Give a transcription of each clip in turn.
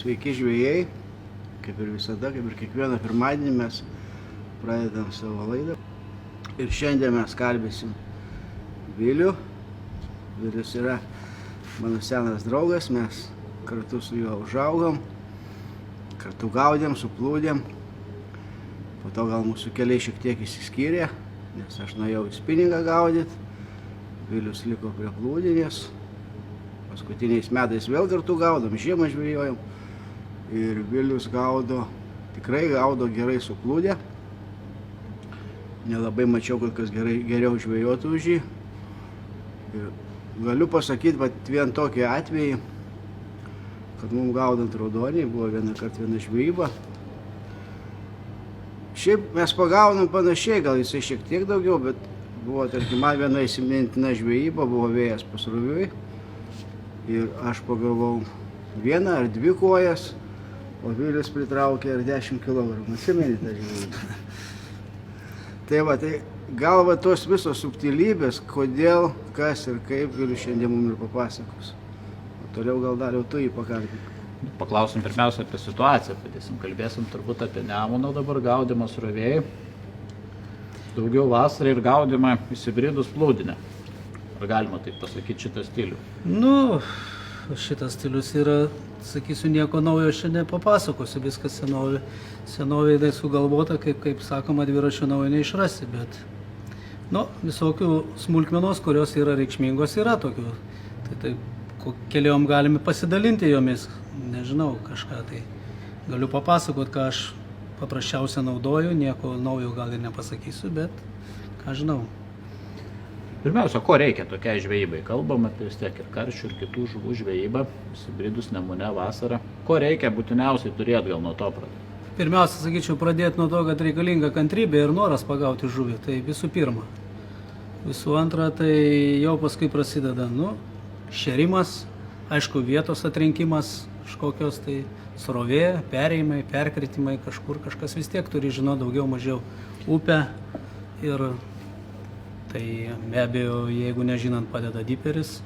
Sveiki žvejai, kaip ir visada, kaip ir kiekvieną pirmadienį mes pradedam savo laidą. Ir šiandien mes kalbėsim Vilių. Vilius yra mano senas draugas, mes kartu su juo užaugom, kartu gaudėm, suplūdėm. Po to gal mūsų keliai šiek tiek išsiskyrė, nes aš nuėjau į spiningą gaudyti, Vilius liko prie plūdinės. Paskutiniais metais vėl kartu gaudom, žiemą žvejojom. Ir Vilius tikrai gaudo gerai suplūdę. Nelabai mačiau, kad kas geriau žvejotų už jį. Ir galiu pasakyti, bet vien tokį atvejį, kad mums gaudant raudonį, buvo viena žvejyba. Šiaip mes pagaunam panašiai, gal jisai šiek tiek daugiau, bet buvo, tarkim, man viena įsimintina žvejyba, buvo vėjas pasroviui. Ir aš pagavau vieną ar dvi kojas, o Vilius pritraukė ar 10 kg. Atsimeni tą žvejybą? Tai gal tos visos subtilybės, kodėl, kas ir kaip, Vilius šiandien mums ir papasakos. O toliau gal dar jau tu jį pakalbink. Paklausim pirmiausia apie situaciją, kalbėsim turbūt apie Nemuno dabar gaudymą srovėjai. Daugiau vasarą ir gaudymą įsibridus plūdinę. Ar galima taip pasakyti šitą stilių? Šitas stilius yra, sakysiu, nieko naujo šiandien papasakosiu, viskas senovėje tai sugalvota, kaip sakoma, dviračio naujo neišrasi, bet visokių smulkmenos, kurios yra reikšmingos, yra tokių. Tai keliom galime pasidalinti jomis, nežinau, kažką tai galiu papasakoti, ką aš paprasčiausia naudoju, nieko naujo gal ir nepasakysiu, bet ką žinau. Pirmiausia, ko reikia tokiai žvejybai? Kalbam apie vis tiek ir karšių ir kitų žuvų žvejybą, įsibridus Nemune vasarą. Ko reikia būtiniausiai turėti, gal nuo to pradėti? Pirmiausia, sakyčiau, pradėti nuo to, kad reikalinga kantrybė ir noras pagauti žuvį. Tai visų pirma. Visų antra, tai jau paskui prasideda, šėrimas, aišku, vietos atrinkimas, kažkokios tai srovė, perėjimai, perkritimai, kažkas vis tiek turi žinoti daugiau mažiau upę ir tai be abejo, jeigu nežinant, padeda diperis.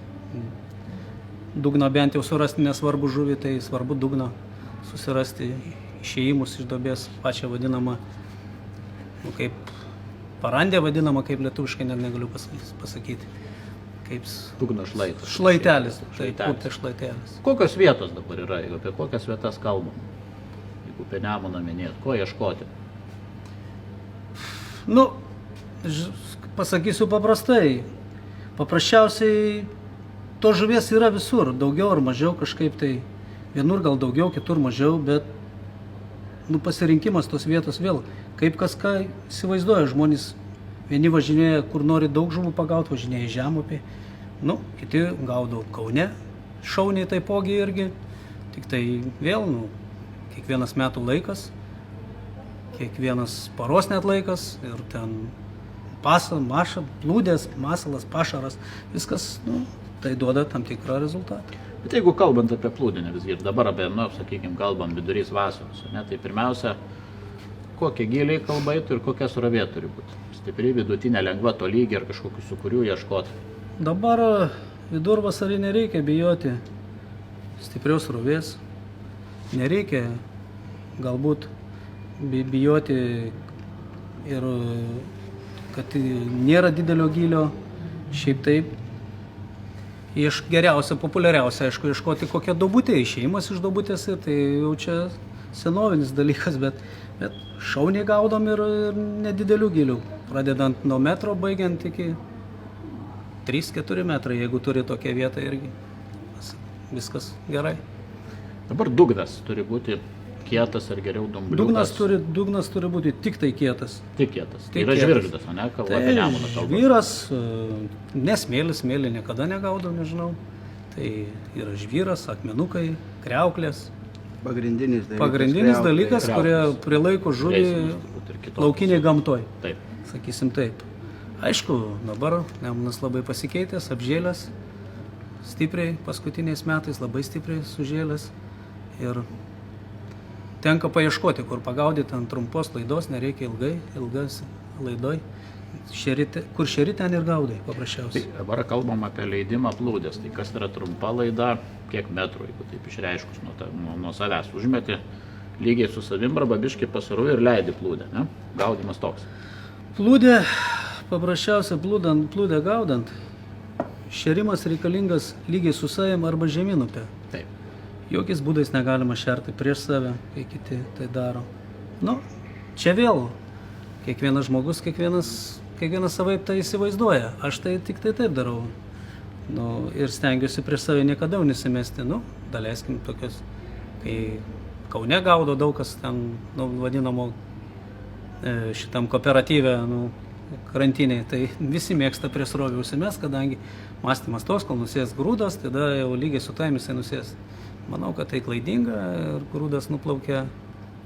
Dugną bent jau surasti nesvarbu žuvį, tai svarbu dugną susirasti, išėjimus iš duobės, pačią vadinamą, kaip parandė vadinama, kaip lietuviškai net negaliu pasakyti. Kaip dugno šlaitas. Šlaitelis, taip, upė šlaitelis. Kokios vietos dabar yra, jeigu apie kokias vietas kalbam? Jeigu apie Nemuną minėt, ko ieškoti? Pasakysiu paprastai. Paprasčiausiai to žuvies yra visur, daugiau ar mažiau kažkaip tai. Vienur gal daugiau, kitur mažiau, bet pasirinkimas tos vietos vėl. Kaip kas ką įsivaizduoja žmonės. Vieni važinėja, kur nori daug žuvų pagauti, važinėja į žemupį. Kiti gaudo Kaune, šauniai taipogi irgi. Tik tai vėl, kiekvienas metų laikas, kiekvienas paros net laikas ir ten maša, plūdės, masalas, pašaras, viskas, tai duoda tam tikrą rezultatą. Bet jeigu kalbant apie plūdinę visgi ir dabar apie, kalbam vidurys vasaros, tai pirmiausia, kokie giliai kalba eitų ir kokia srovė turi būti? Stipri, vidutinė, lengva, tolygi ar kažkokių sukurių ieškoti? Dabar vidurvasarį nereikia bijoti stiprios srovės, nereikia galbūt bijoti ir kad nėra didelio gylio, šiaip taip. Geriausia, populiariausia, aišku, ieškoti kokią duobutę, išėjimas iš duobutės, tai jau čia senovinis dalykas, bet šauniai gaudom ir nedidelių gylių, pradedant nuo metro, baigiant iki 3-4 metrai, jeigu turi tokią vietą irgi, viskas gerai. Dabar dugnas turi būti kietas ar geriau dumbliukas? Dugnas turi būti tik tai kietas. Tik kietas. Tai yra žvirgždas, o ne? Tai žvyras, nesmėlis, smėlį niekada negaudau, nežinau. Tai yra žvyras, akmenukai, kriauklės. Pagrindinis dalykas, kurie prilaiko žuvį laukiniai gamtoj. Taip. Sakysim taip. Aišku, dabar Nemunas labai pasikeitęs, apžėlęs, stipriai, paskutiniais metais labai stipriai sužėlęs. Ir tenka paieškoti, kur pagaudyti ant trumpos laidos, nereikia ilgas laidoj. Kur šeri, ten ir gaudai, Tai paprasčiausiai. dabar kalbam apie leidimą plūdės. Tai kas yra trumpa laida, kiek metrų, jeigu taip išreiškus nuo savęs užmeti, lygiai su savim arba biškai pasarui ir leidi plūdę, ne? Gaudimas toks. Plūdė, paprasčiausiai plūdę gaudant, šerimas reikalingas lygiai su savim arba žemyn upė. Taip. Jokiais būdais negalima šerti prieš save, kai kiti tai daro. Nu, čia vėl, kiekvienas žmogus, kiekvienas savaip tai įsivaizduoja. Aš tai tik tai taip darau. Nu, ir stengiuosi prieš save niekada nesimesti. Nu, daleiskim tokios, kai Kaune gaudo daug kas ten, nu, vadinamo šitam kooperatyve, nu, krantiniai, tai visi mėgsta prie srovių užsimest, kadangi mąstymas toks, kol nusės grūdas, tada jau lygiai su taim jisai nusės. Manau, kad tai klaidinga ir grūdas nuplaukia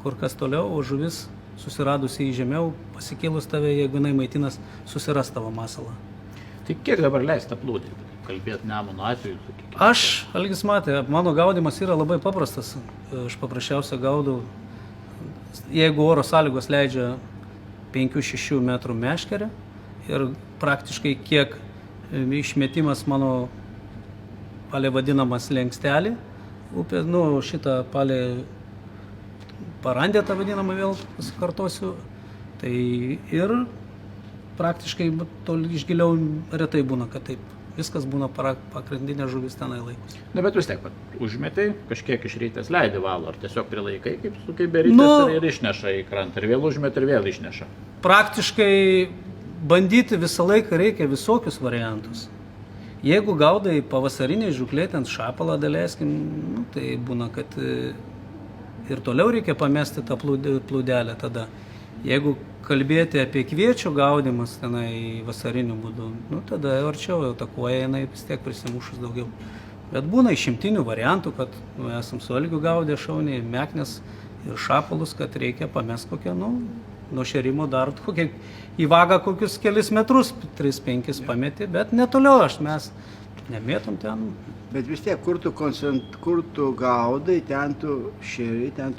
kur kas toliau, o žuvis susiradusi į žemiau, pasikėlus tave, jeigu jinai maitinas, susiras tavo masalą. Tai kiek dabar leista plūdė? Kalbėt Nemuno atveju, sakykime. Aš, Algis matė, mano gaudimas yra labai paprastas. Aš paprasčiausia gaudau, jeigu oro sąlygos leidžia 5-6 metrų meškerę ir praktiškai kiek išmetimas mano palė vadinamas lenkstelį, upė, nu, šitą palė parandė tą vadinamą, vėl pasikartosiu, tai ir praktiškai toli iš giliau retai būna, kad taip. Viskas būna pagrindinė žuvis tenai laikus. Na, bet vis tiek, užmetai, kažkiek išrytęs leidi valo, ar tiesiog prilaikai, kaip berytės ir išneša į krantą, ir vėl užmet, ir vėl išneša. Praktiškai bandyti visą laiką reikia visokius variantus. Jeigu gaudai pavasariniai žuklė, ten šapalą daleiskim, nu, tai būna, kad ir toliau reikia pamesti tą plūdelę tada. Jeigu kalbėti apie kviečio gaudimas tenai vasariniu būdu, nu, tada arčiau jau takuoja, jinai vis tiek prisimušus daugiau. Bet būna išimtinių variantų, kad esam su Algiu gaudę šauniai, meknes ir šapalus, kad reikia pamest kokią, nu, nuo šerimo dar kokią į vagą kokius kelis metrus, 3-5 pameti, bet netoliau mes nemėtom ten. Bet vis tiek, kur tu gaudai, ten tu šeri, Ten,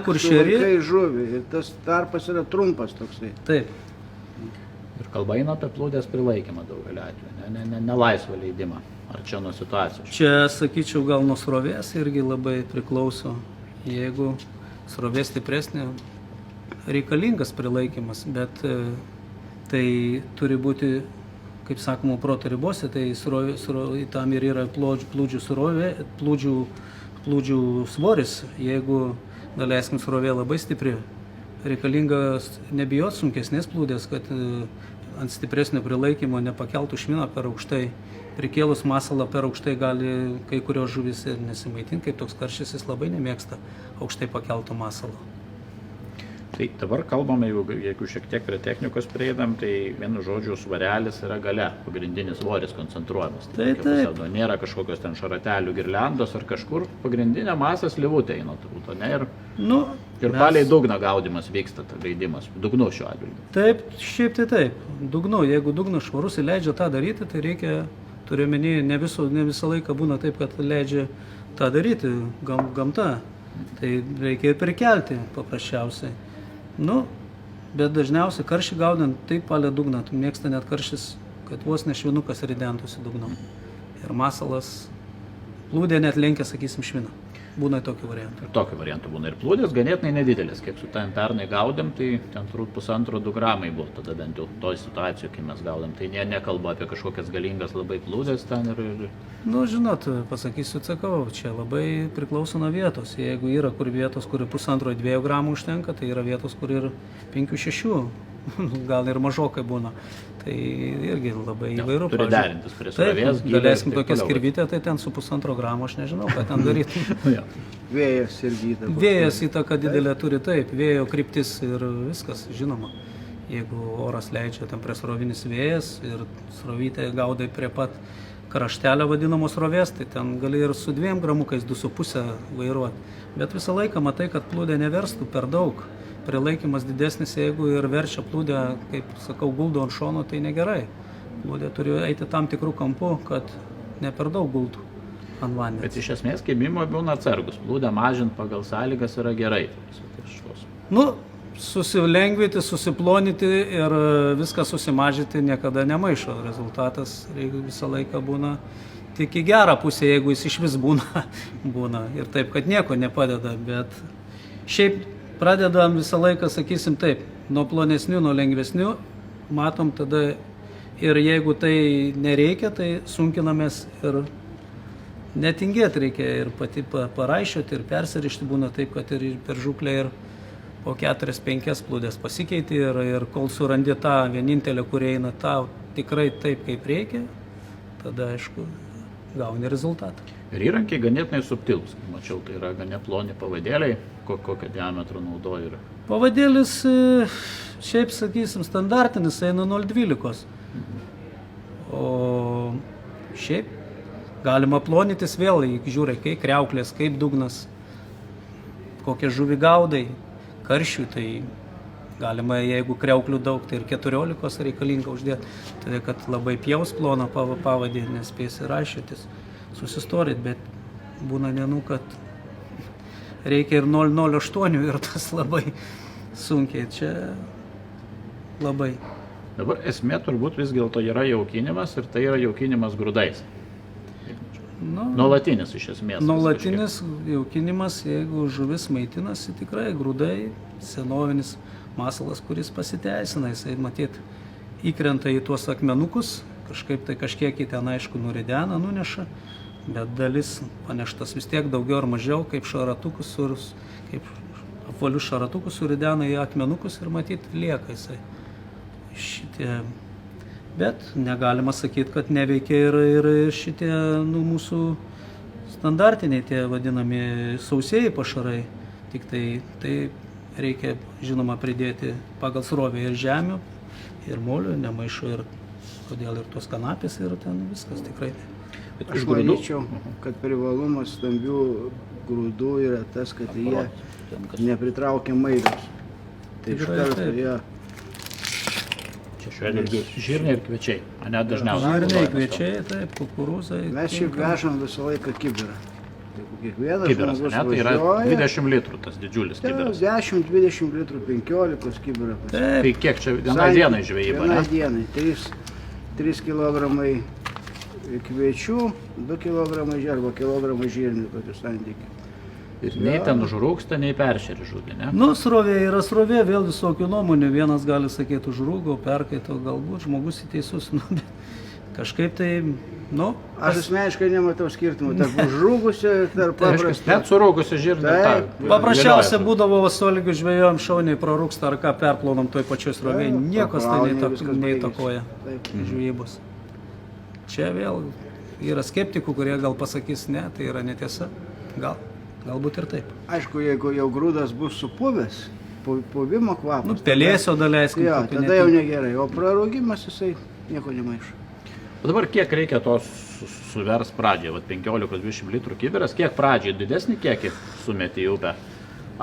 kur šeri. Sulaikai žuvį ir tas tarpas yra trumpas toksai. Taip. Ir kalba eina apie plūdės prilaikymą daugelį atveju, ne laisvą leidimą. Ar čia nuo situacijos? Čia, sakyčiau, gal nuo srovės irgi labai priklauso. Jeigu srovė stipresnė, reikalingas prilaikymas, bet tai turi būti, kaip sakoma, proto ribose, tai tam ir yra plūdžių svoris. Jeigu, daleiskim, srovė labai stipri, reikalingas nebijot sunkesnės plūdės, kad ant stipresnio prilaikymo nepakeltų šminą per aukštai. Prikėlus masalą per aukštai gali kai kurios žuvis ir nesimaitinti, kaip toks karšis, jis labai nemėgsta aukštai pakelto masalo. Tai dabar kalbame, jeigu šiek tiek prie technikos prieidam, tai vienu žodžiu svarelis yra gale, pagrindinis svoris koncentruojamas. Taip. Nėra kažkokios ten šaratelių girliandos ar kažkur, pagrindinė masės livutė eina turbūt, ne? Ir palei dugną gaudimas vyksta, leidimas, dugnu šiuo atveju. Taip, šiaip tai taip, dugnu, jeigu dugnas švarus ir leidžia tą daryti, tai reikia, turiu omeny, ne visą laiką būna taip, kad leidžia tą daryti gamta, tai reikia ir prikelti paprasčiausiai. Nu, bet dažniausiai karšį gaudant taip palei dugną, mėgsta net karšis, kad vos ne švinukas ridentųsi dugnu. Ir masalas plūdė net lenkia, sakysim, šviną. Būna tokių variantų. Ir tokių variantų būna. Ir plūdės ganėtinai nedidelis. Kiek su ten pernai gaudėm, tai ten turbūt 1,5-2 gramai buvo tada bent jau toj situacijoje, kai mes gaudėm. Tai nekalba apie kažkokias galingas labai plūdės ten ir... Nu, žinot, pasakysiu, sakau, čia labai priklauso nuo vietos. Jeigu yra kur vietos, kur 1,5-2 gramų užtenka, tai yra vietos, kur ir 5-6, gal ir mažokai būna. Tai irgi labai įvairu. Turi derintis prie srovės. Taip, galėsim tokią skirvytę, tai ten su 1,5 gramo, aš nežinau, ką ten daryti. Vėjas irgi įtaką. Vėjas įtaką didelę turi, taip, vėjo kryptis ir viskas, žinoma. Jeigu oras leidžia, ten prie srovinis vėjas ir srovytė gaudai prie pat kraštelio vadinamos srovės, tai ten gali ir su 2 gramukais, 2,5 vairuoti. Bet visą laiką matai, kad plūdė neverstų per daug. Prilaikymas didesnis, jeigu ir verčia plūdę, kaip sakau, guldo ant šono, tai negerai. Plūdė turi eiti tam tikrų kampų, kad ne per daug gultų ant vandens. Bet iš esmės kibimo būna atsargus. Plūdę mažint pagal sąlygas yra gerai. Nu, susilengvinti, susiplonyti ir viską susimažinti niekada nemaišo. Rezultatas visą laiką būna tik į gerą pusę, jeigu jis iš vis būna. Ir taip, kad nieko nepadeda, bet šiaip pradedam visą laiką, sakysim taip, nuo plonesnių, nuo lengvesnių, matom tada ir jeigu tai nereikia, tai sunkinamės ir netingėti reikia ir pati paraišioti ir persirišti būna taip, kad ir per žūklę ir po 4-5 plūdės pasikeiti ir kol surandi tą vienintelę, kur eina tau tikrai taip, kaip reikia, tada aišku gauni rezultatą. Ir įrankiai ganėtinai subtilus. Mačiau, tai yra gan neploni pavadėliai, kokio diametro naudoja yra. Pavadėlis, šiaip sakysim, standartinis eina 0,12. O šiaip galima plonytis vėl, žiūrė, kaip kriauklės, kaip dugnas, kokie žuvį gaudai, karšių, tai galima, jeigu kriauklių daug, tai ir 14 reikalinga uždėti, tai kad labai pjaus ploną pavadį, nespėsi raišytis, susistoryti, bet būna dienų, kad reikia ir 0,08 ir tas labai sunkiai, čia labai. Dabar esmė turbūt vis dėlto yra jaukinimas ir tai yra jaukinimas grūdais. Nuolatinis iš esmės. Nuolatinis jaukinimas, jeigu žuvis maitinasi, tikrai grūdai, senovinis masalas, kuris pasiteisina, jisai matyt įkrenta į tuos akmenukus, kažkaip tai kažkiek į ten aišku nuridena, nuneša, bet dalis paneštas vis tiek daugiau ar mažiau, kaip šaratukus, kaip apvalius šaratukus suridena į akmenukus ir matyt lieka jisai. Šitie. Bet negalima sakyti, kad neveikia ir šitie mūsų standartiniai tie vadinami sausieji pašarai. Tik tai reikia žinoma pridėti pagal srovę ir žemių, ir molių, nemaišo ir kodėl ir tos kanapės ir ten viskas tikrai. Aš manyčiau, kad privalumas stambių grūdų yra tas, kad jie nepritraukia maidos. Tai iš karto jie... Žirniai ir kviečiai, o ne dažniausiai. Žirniai, kviečiai, taip, kukurūzai. Mes šiaip vežam visą laiką kibirą. Kibiras, ne? Tai yra 20 litrų tas didžiulis kibiras. 10, 20 litrų, 15 kibirą. Tai kiek čia vienai dienai žvejyba, ne? Vienai dienai. 3 kg kviečių, 2 kg arba kg žirnių, tokių santykių. Ir nei ten užrūksta, nei peršeri žuvį, ne? Srovė yra srovė, vėl visokių nuomonių. Vienas gali sakyti užrūgo, perkaito, galbūt žmogus įteisus, bet kažkaip tai, Aš asmeniškai nematau skirtumų tarp užrūgusio ir tarp paprasto. Net surūgusio žirnio. Paprasčiausia būdavo sąlygų žvejojom šauniai prarūksta ar ką perplaunam toj pačioj srovėj. Niekas tai neįtakoja žvejybos. Čia vėl yra skeptikų, kurie gal pasakys, ne, tai yra netiesa. Galbūt ir taip. Aišku, jeigu jau grūdas bus supuvęs, puvimo kvapas. Pelėsio daleiskim. Jo, tada jau negerai, o prarūgimas jisai nieko nemaišo. O dabar kiek reikia tos suvers pradžiai, 15-20 litrų kibiras, kiek pradžiai didesnį kiekį sumeti į upę?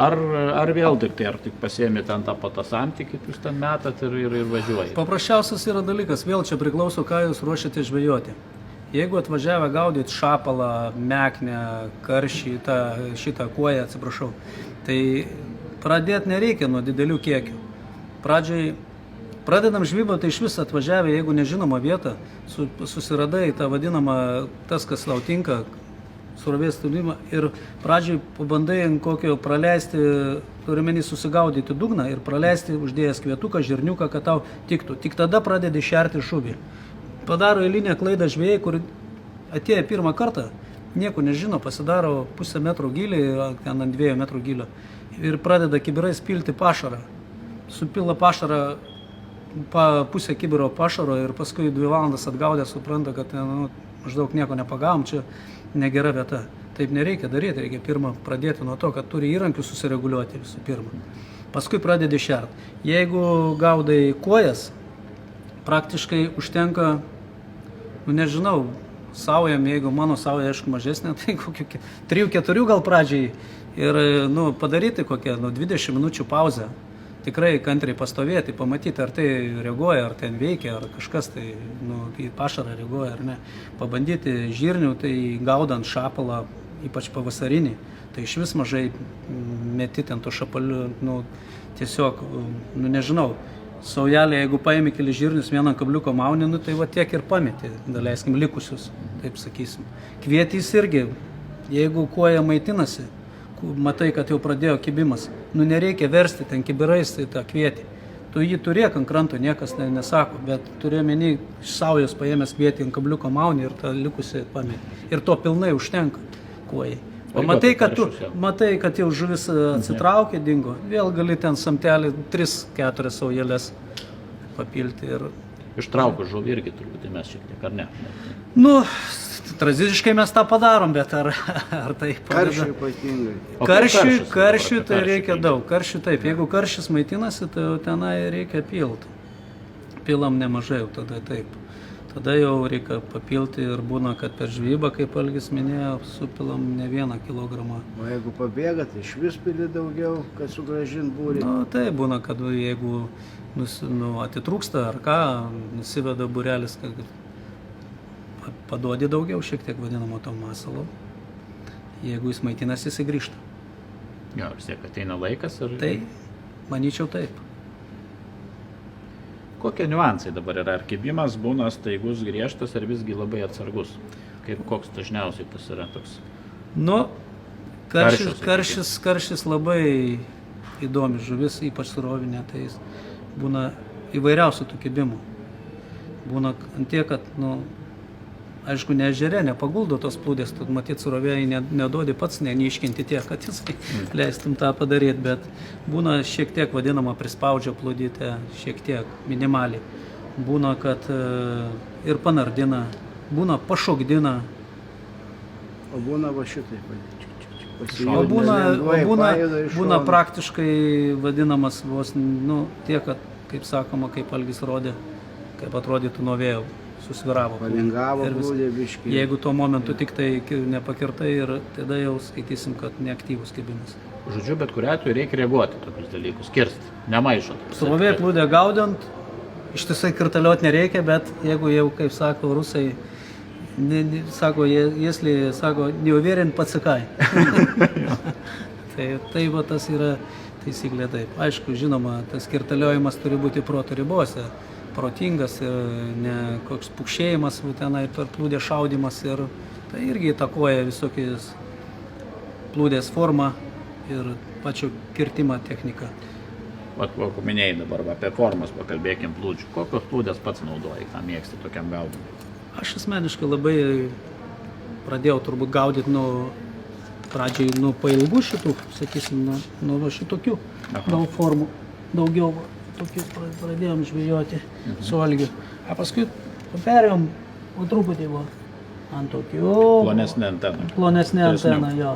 Ar vėl tik pasiemi ten tą patasantį, kaip jūs ten metat ir važiuoji? Paprasčiausias yra dalykas, vėl čia priklauso, ką jūs ruošiate žvejoti. Jeigu atvažiavę gaudyti šapalą, meknę, karšį, šitą kuoją, atsiprašau, tai pradėti nereikia nuo didelių kiekių. Pradžiai pradedam žvybą, tai iš vis atvažiavę, jeigu nežinoma vieta, susiradai tą vadinamą, tas, kas tau tinka, surovės studimą ir pradžiai pabandai ant kokio praleisti, turime susigaudyti dugną ir praleisti uždėjęs kvietuką, žirniuką, kad tau tiktų. Tik tada pradedi šerti žuvį. Padaro eilinę klaidą žvėjai, kur atėjo pirmą kartą, nieko nežino, pasidaro pusę metro gilį, ten ant 2 metrų gilio ir pradeda kibirais pilti pašarą. Supila pašarą, pusę kibiro pašaro ir paskui 2 valandas atgaudę supranta, kad maždaug nieko nepagavom, čia negera vieta. Taip nereikia daryti, reikia pirmą pradėti nuo to, kad turi įrankius susireguliuoti visų pirma. Paskui pradedi šert. Jeigu gaudai kuojas, praktiškai užtenka, nežinau, saujam, jeigu mano sauja, aišku, mažesnė, tai kokių 3-4 gal pradžiai ir padaryti kokią 20 minučių pauzę. Tikrai kantriai pastovėti, pamatyti, ar tai reaguoja, ar ten veikia, ar kažkas tai į pašarą reaguoja, ar ne. Pabandyti žirnių, tai gaudant šapalą ypač pavasarinį, tai iš vis mažai meti ten to šapalių, nu, tiesiog, nu, nežinau, saujelė, jeigu paėmė keli žirnius, vieną kabliuką mauni, nu, tai va tiek ir pameti, daleiskim, likusius, taip sakysim. Kvietys irgi, jeigu koja maitinasi, matai, kad jau pradėjo kibimas, nu, nereikia versti ten kibirais tai tą kvietį. Tu jį turėk ant kranto, niekas nesako, bet turiu menį iš saujos paėmęs kvietį ant kabliuko mauni ir tą likusią pameti. Ir to pilnai užtenka kojai. O matai, kad jau žuvis atsitraukė, dingo, vėl gali ten samtelį 3-4 saujelės papilti. Ir... Ištraukus žuvį irgi turbūt mes šiek tiek, ar ne? Nu, tradiciškai mes tą padarom, bet ar tai padeda? Karšiui ypatingai. Karšiui tai reikia daug. Karšiui taip, jeigu karšis maitinasi, tai jau tenai reikia pilti. Pilam nemažai jau tada taip. Tada jau reikia papilti ir būna, kad per žvybą, kaip Algis minėjo, supilam ne 1 kilogramą. O jeigu pabėga, tai iš vis pili daugiau, kad sugrąžint būrį. Nu, tai būna, kad jeigu atitrūksta ar ką, nusiveda būrelis, kad paduodi daugiau, šiek tiek vadinamo to masalo. Jeigu jis maitinasi, jis grįžta. Jo, vis tiek ateina laikas ir... Tai, manyčiau, taip. Kokie niuansai dabar yra? Ar kibimas būna staigus, griežtas, ar visgi labai atsargus? Koks dažniausiai tas yra toks? Nu, karšis labai įdomi žuvis, ypač surovinė, tai jis būna įvairiausių tų kibimų. Būna ant tiek, kad, nu, aišku, ne ežere, nepaguldo tos plūdės, tad matyt, surovėjai neduodi pats, neiškinti tiek, kad jis leistum tą padaryti, bet būna šiek tiek vadinama prispaudžia plūdytę, šiek tiek, minimaliai. Būna, kad ir panardina, būna pašokdina. O būna va šitai. O būna praktiškai vadinamas vos, nu, tiek, kad, kaip sakoma, kaip Algis rodė, kaip atrodytų nuo vėjo. Susviravo. Palingavo plūdė biškį. Jeigu tuo momentu tik tai nepakirtai ir tada jau skaitysim, kad neaktyvus kibimas. Žodžiu, bet kuriuo atveju reikia reaguoti tokius dalykus, kirsti, nemaišant. Srovė plūdė gaudant, ištisai kirtaliot nereikia, bet jeigu jau, kaip sako rusai, sako, jesli, sako, neuverint patsikai. Tai va tas yra taisyklė taip. Aišku, žinoma, tas kirtaliojimas turi būti proto ribose. Protingas ir ne koks pukšėjimas, tenai per plūdės šaudimas ir tai irgi įtakoja visokiais plūdės formą ir pačio kirtimo techniką. Vat, paminėjai dabar apie formas, pakalbėkim plūdžių. Kokios plūdės pats naudoji, ką mėgsti tokiam gaudimui? Aš asmeniškai labai pradėjau turbūt gaudyti pradžiai nuo pailgų šitų, sakysim, nuo šitokių formų, daugiau. Tokius pradėjom žvejoti su Algiu. O paskui perėjom truputį ant tokių... Plonesnė antena, jo.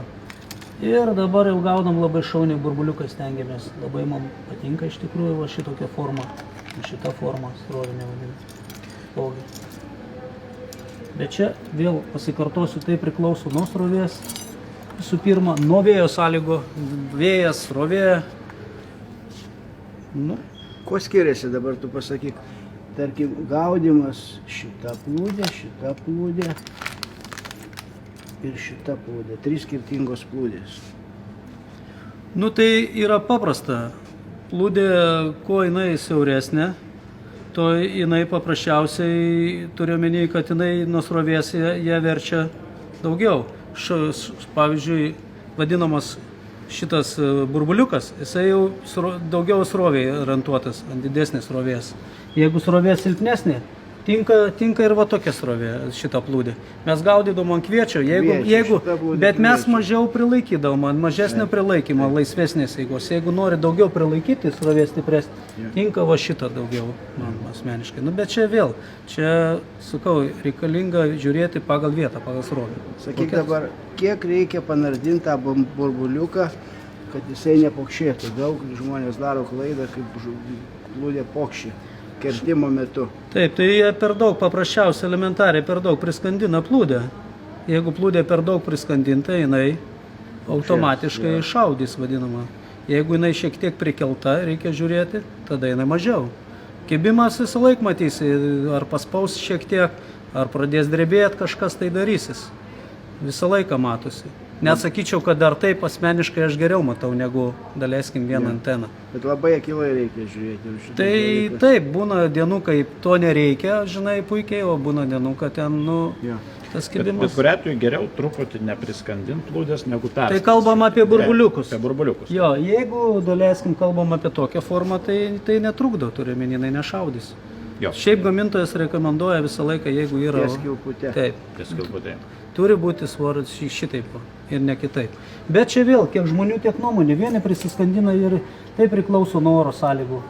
Ir dabar jau gaudom labai šauniai burbuliukai, stengiamės. Labai man patinka iš tikrųjų va šitokia forma. Šita forma, srovinė vadinasi. Bet čia vėl pasikartosiu, tai priklauso nuo srovės. Visų pirma, nuo vėjo sąlygo. Vėjas, srovė. Nu, kuo skiriasi dabar, tu pasakyk, tarkim, gaudimas šitą plūdę ir šitą plūdę, 3 skirtingos plūdės. Nu tai yra paprasta. Plūdė, kuo jinai siauresnė, to jinai paprasčiausiai turiu omeny, kad jinai nuo srovės ją verčia daugiau. Pavyzdžiui, vadinamas šitas burbuliukas, jisai jau daugiau sroviai orientuotas ant didesnės srovės. Jeigu srovė silpnesnė, tinka ir va tokia srovė, šitą plūdį. Mes gaudydom ant kviečio, bet mes mažiau prilaikydavom, ant mažesnio prilaikymo, laisvesnės eigos. Jeigu nori daugiau prilaikyti, srovė stipresnė, tinka va šitą daugiau, man asmeniškai. Nu, bet čia vėl, sakau, reikalinga žiūrėti pagal vietą, pagal srovę. Sakyk dabar, kiek reikia panardinti tą burbuliuką, kad jisai nepokšėtų. Daug žmonės daro klaidą, kaip plūdė pokšė kirtimo metu. Taip, tai jie per daug, paprasčiausiai elementariai per daug priskandina plūdę. Jeigu plūdė per daug priskandinta, jinai automatiškai šaudys, vadinama. Jeigu jinai šiek tiek prikelta, reikia žiūrėti, tada jinai mažiau. Kibimas visą laiką matysi, ar paspaus šiek tiek, ar pradės drebėti, kažkas tai darysis. Visą laiką matosi. Net sakyčiau, kad dar taip asmeniškai aš geriau matau negu, daleiskim, vieną anteną. Bet labai akylai reikia žiūrėti. Ir šitas Tai dalykas. taip, būna dienų, kai to nereikia, žinai, puikiai, o būna dienų, kad ten, nu, Jo. tas Bet kibimas. kuriuo atveju geriau truputį nepriskandinti plūdės negu Tai perskandinti. kalbam apie burbuliukus. Apie burbuliukus. Jo, jeigu, daleiskim, kalbam apie tokią formą, tai netrukdo, turime, jinai nešaudys. Jo. Šiaip gamintojas rekomenduoja visą laiką, jeigu yra... Ties kilpute. Taip, Tiesiog būtent. turi būti svoris šitaip va, ir ne kitaip. Bet čia vėl, kiek žmonių, tiek nuomonė. Vieni prisiskandina ir tai priklauso nuo oro sąlygų.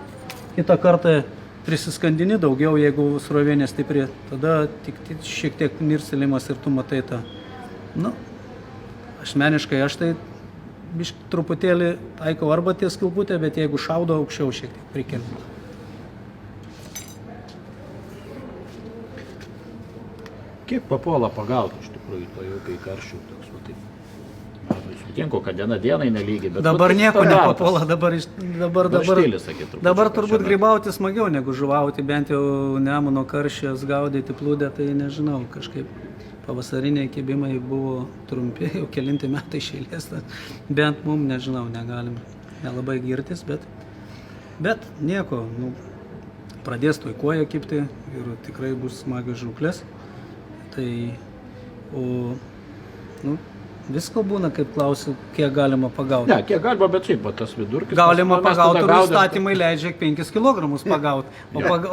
Kitą kartą prisiskandini daugiau, jeigu srovė nestipri, tada tik šiek tiek nirselimas ir tu matai tą. Nu, asmeniškai aš tai truputėlį taikau arba ties kilputę, bet jeigu šaudo aukščiau šiek tiek prikeliu. Kiek papuola pagauti iš tikrųjų to jau kai karščių toks va taip. Sutinku, kad diena dienai nelygiai, bet... Dabar va, taip nieko standartas. nepapuola, dabar Barštėlis, sakyt, trupučiuką dabar turbūt šiandien. grybauti smagiau negu žuvauti, bent jau Nemuno karščias gaudyti plūdę, tai nežinau, kažkaip pavasariniai kibimai buvo trumpi, jau kelinti metai iš eilės, bent mum, nežinau, negalim nelabai girtis, bet nieko, nu, pradės tuoj koja kibti ir tikrai bus smagios žūklės, tai, nu, visko būna, kaip klausiu, kiek galima pagauti. Ne, kiek galima, bet šiaip, va, tas vidurkis... Galima mes pagauti, tada ir gaudėm- įstatymai leidžia 5 kg pagauti.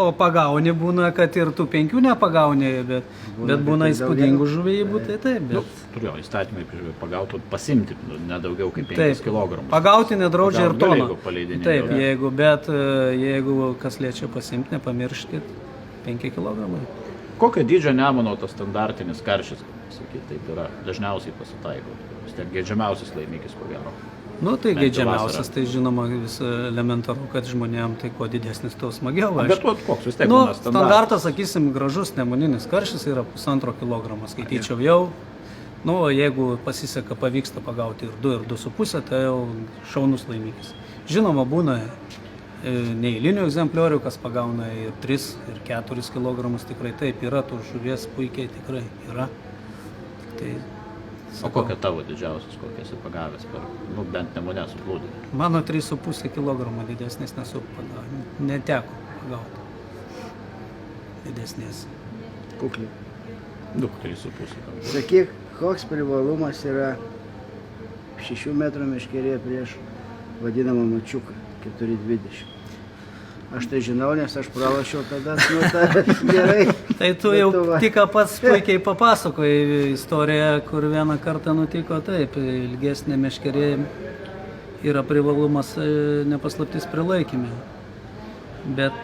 O pagauni būna, kad ir tu 5 nepagauni, bet būna kad ir įspūdingų žuvėjimų, tai taip. Nu, Bet, turėjo įstatymai pagautų pasimti, nu, nedaugiau kaip 5 taip, kg. pagauti nedraudžia ir Pagaut gali, toną. jeigu paleidini Taip, daugiau. jeigu kas liečia pasimti, nepamirškit 5 kg. Kokio dydžio Nemuno tas standartinis karšis, sakyt, taip yra, dažniausiai pasitaiko. Vis tiek geidžiamiausias laimikis, ko gero. Nu, tai Bent jau geidžiamiausias, vasarą. tai žinoma, vis elementaru, kad žmonėm tai kuo didesnis, tuo smagiau. Bet vat koks vis tiek Nu, būna standartas, sakysim, gražus nemuninis karšis yra 1,5 kg, skaityčiau jau. Nu, o jeigu pasiseka, pavyksta pagauti ir 2, ir 2,5, tai jau šaunus laimikis. Žinoma, būna neįlinių egzempliorių, kas pagauna ir 3, ir 4 kg, tikrai taip yra, tų žuvies puikiai tikrai yra. Tai, O kokia tavo didžiausias, kokia esi pagavęs per, nu, bent Nemune su plūdė? mano 3,5 kg didesnės nesu pagavęs, neteko pagauti didesnės. Kukliai. 2,5. Sakyk, koks privalumas yra 6 metrų meškerė prieš vadinamą mačiuką 4,20. Aš tai žinau, nes aš pralašiau tada nuo tavęs gerai. Tai tu jau Bet va. tik pats puikiai papasakojai istoriją, kur vieną kartą nutiko taip, ilgesnė meškerė yra privalumas nepaslaptis prilaikymė. Bet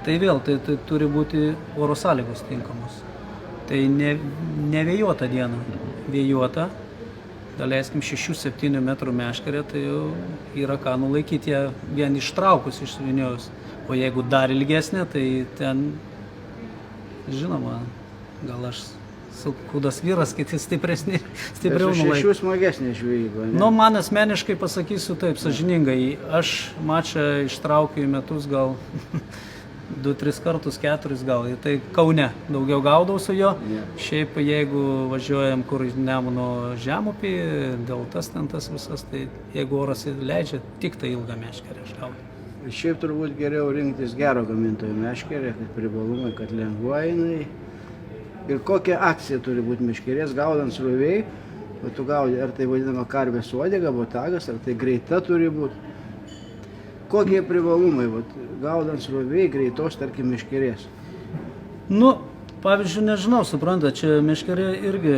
tai vėl, tai turi būti oro sąlygos tinkamos. Tai ne vėjuota diena, vėjuota, daleiskim 6-7 metrų meškerė, tai jau yra ką nulaikyti ją vien ištraukus iš sviniojus. O jeigu dar ilgesnė, tai ten, žinoma, gal aš silpkudas vyras, kiti stipriau nulaiko. 6 smagesnė žvejyba. ne? Nu, man asmeniškai pasakysiu taip, sąžiningai, aš mačą ištraukiu į metus gal 2-3 kartus, 4 gal, tai Kaune daugiau gaudau su juo. Ne. Šiaip jeigu važiuojam kur į Nemuno žemupį, dėl tas visas, tai jeigu oras leidžia, tik tai ilgą meškerę aš gaudau. Šiaip turbūt geriau rinktis gero gamintojo meškerę, kad privalumai, kad lengva jinai. Ir kokia akcija turi būti meškerės gaudant srovėjai, o tu gaudi, ar tai vadinama karvės uodega, botagas, ar tai greita turi būti. Kokie privalumai, vat, gaudant srovėjai greitos, tarkim, meškerės. Nu, pavyzdžiui, nežinau, supranta, čia meškerė irgi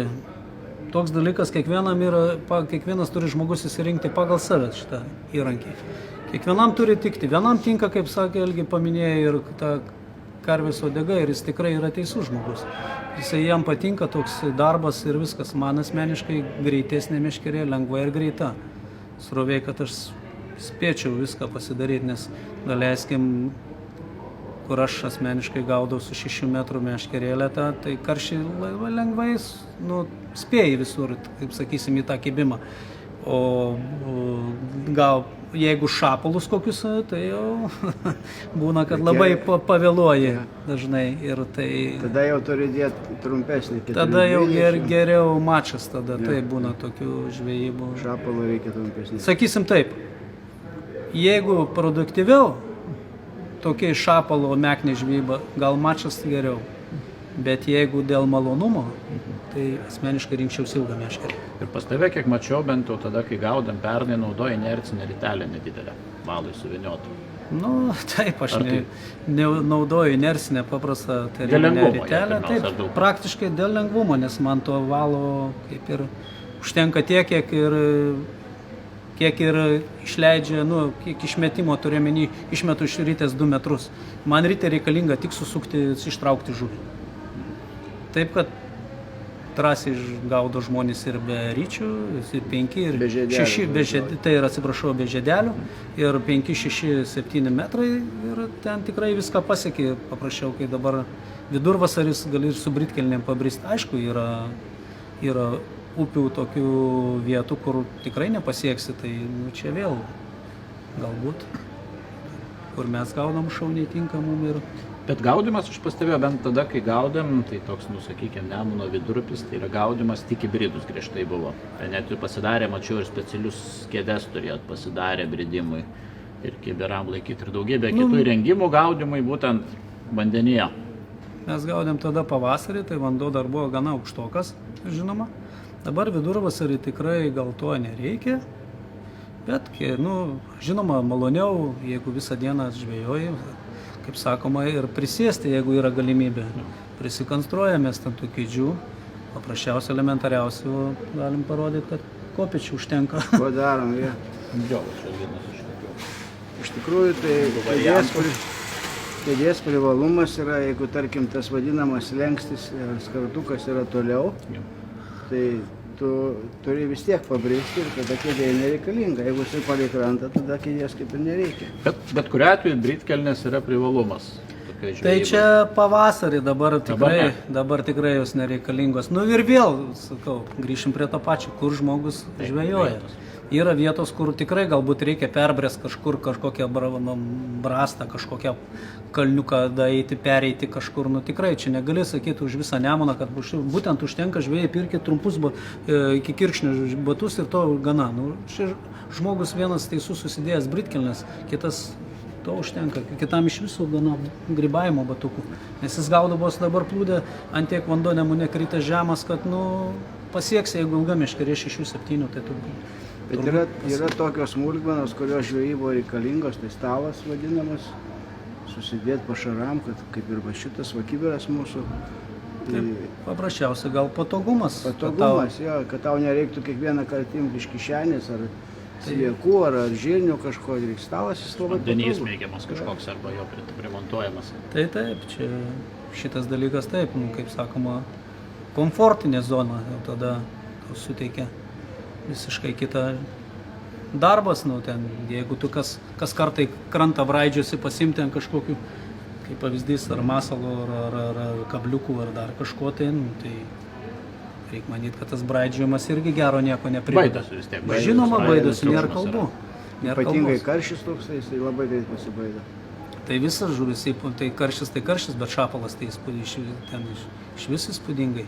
toks dalykas, kiekvienas turi žmogus įsirinkti pagal save šitą įrankį. Kiekvienam turi tikti. Vienam tinka, kaip sakė Elgi, paminėjo ir ta karvės uodega ir jis tikrai yra teisus žmogus. Jisai jam patinka toks darbas ir viskas. Man asmeniškai greitesnė meškerė, lengva ir greita. Srovė, kad aš spėčiau viską pasidaryti, nes daleiskim, kur aš asmeniškai gaudau su 6 metrų meškerėlę, tai karščiai lengvai, nu, spėjai visur, kaip sakysim, į tą kibimą. O gal jeigu šapalus kokius, tai jau būna, kad labai pavėluoji dažnai. Ir tai, Tada jau turi dėti trumpesnį. tada jau geriau mačas, tada tai būna tokių žvejybų. Šapalo reikia trumpesnį. Sakysim taip, jeigu produktyviau, tokiai šapalo meknė žvejyba, gal mačas geriau. Bet jeigu dėl malonumo, tai asmeniškai rinkčiausi ilgą meškerį. Ir pas tave, kiek mačiau, bent jau tada, kai gaudam pernai, naudoja inercinę ritelę nedidelę, valui suviniuotų. Nu, taip, aš Ar naudoju inercinę paprastą Dėl tereminę lengvumo, ritelę. pirmiausia, ar Taip, daug? praktiškai dėl lengvumo, nes man to valo kaip ir užtenka tiek, kiek ir išleidžia, nu, kiek išmetimo turiu menį, išmetu iš rytės 2 metrus. Man ryte reikalinga tik susukti, ištraukti žuvį. Taip, kad drąsiai gaudo žmonės ir be ryčių, ir 5, ir Be žiedelių, 6, tai yra, atsiprašau, be žiedelių, ir 5, 6, 7 metrai, ir ten tikrai viską pasiekė, paprasčiau, kai dabar vidurvasaris gali ir su britkelnėm pabrist. Aišku, yra upių tokių vietų, kur tikrai nepasieksi, tai nu, čia vėl galbūt, kur mes gaudom šauniai tinkamum ir Bet gaudimas aš pastebėjau bent tada, kai gaudėm, tai toks, nu, sakykime, Nemuno vidurupis, tai yra gaudimas tik į bridus griežtai buvo. Tai net ir pasidarė, mačiau, ir specialius kėdes turėjot pasidarę bridimui ir kiberam laikyti ir daugybę kitų įrengimų gaudimui būtent vandenyje. mes gaudėm tada pavasarį, tai vanduo dar buvo gana aukštokas, žinoma. Dabar vidurvasarį tikrai gal to nereikia, bet, nu, žinoma, maloniau, jeigu visą dieną žvejoji, kaip sakoma, ir prisėsti, jeigu yra galimybė. Prisikonstruojamės ten tų kėdžių, paprasčiausiai elementariausių galim parodyti, kad kopėčių užtenka. Ko darom, jie? Jo, čia vienas iš tokių. Iš tikrųjų, tai kėdės privalumas yra, jeigu, tarkim, tas vadinamas lengstis ar skartukas yra toliau, tai tu turi vis tiek pabristi ir tada kėdė nereikalinga. Jeigu jisai palei krantą, tada kėdės kaip ir nereikia. Bet kuriuo atveju britkelnės yra privalumas. tokioj Tai žvejyboj. čia pavasarį dabar tikrai jos nereikalingos. Nu ir vėl, sakau, grįšim prie to pačio, kur žmogus žvejoja. Yra vietos, kur tikrai galbūt reikia perbrės kažkokią brastą, kažkokią kalniuką, eiti, pereiti kažkur. Nu tikrai čia negali sakyti už visą Nemuną, kad būtent užtenka žvejai pirkti trumpus iki kirkšnių batus ir to gana. Nu, žmogus vienas teisus susidėjęs britkelnes, kitas to užtenka, kitam iš visų gana grybavimo batukų. Nes jis gaudavos dabar plūdė, ant tiek vanduo Nemune kritęs žemas, kad nu, pasieks, jeigu ilga meškerė 6-7, tai turbūt. Bet yra tokios smulkmenos, kurios žvejybo reikalingos, tai stalas vadinamas, susidėti pašaram, kad kaip ir va šitas vakiberas mūsų. Tai paprasčiausia gal patogumas. Patogumas, jo, kad tau nereiktų kiekvieną kartą imti iš kišenės ar sliekų ar žirnių kažko, reikia stalas, jis labai Vandenys patogus. mėgiamas kažkoks arba jo primontuojamas. Tai taip, čia šitas dalykas taip, nu, kaip sakoma, komfortinė zona, jau tada suteikia visiškai kitą darbas, nu, ten, jeigu tu kas kartai krantą braidžiuosi pasimti ant kažkokių, kaip pavyzdys, ar masalo, ar kabliukų, ar dar kažko, tai, nu, tai reikia manyti, kad tas braidžiuojimas irgi gero nieko neprideda. Baidosi vis tiek. Žinoma, baidosi, nėra triukšmas kalbų. Nėra Ypatingai kalbos. karštis toks, tai jisai labai greit pasibaido. Tai visas žuvis, tai karštis, bet šapalas tai ten iš vis įspūdingai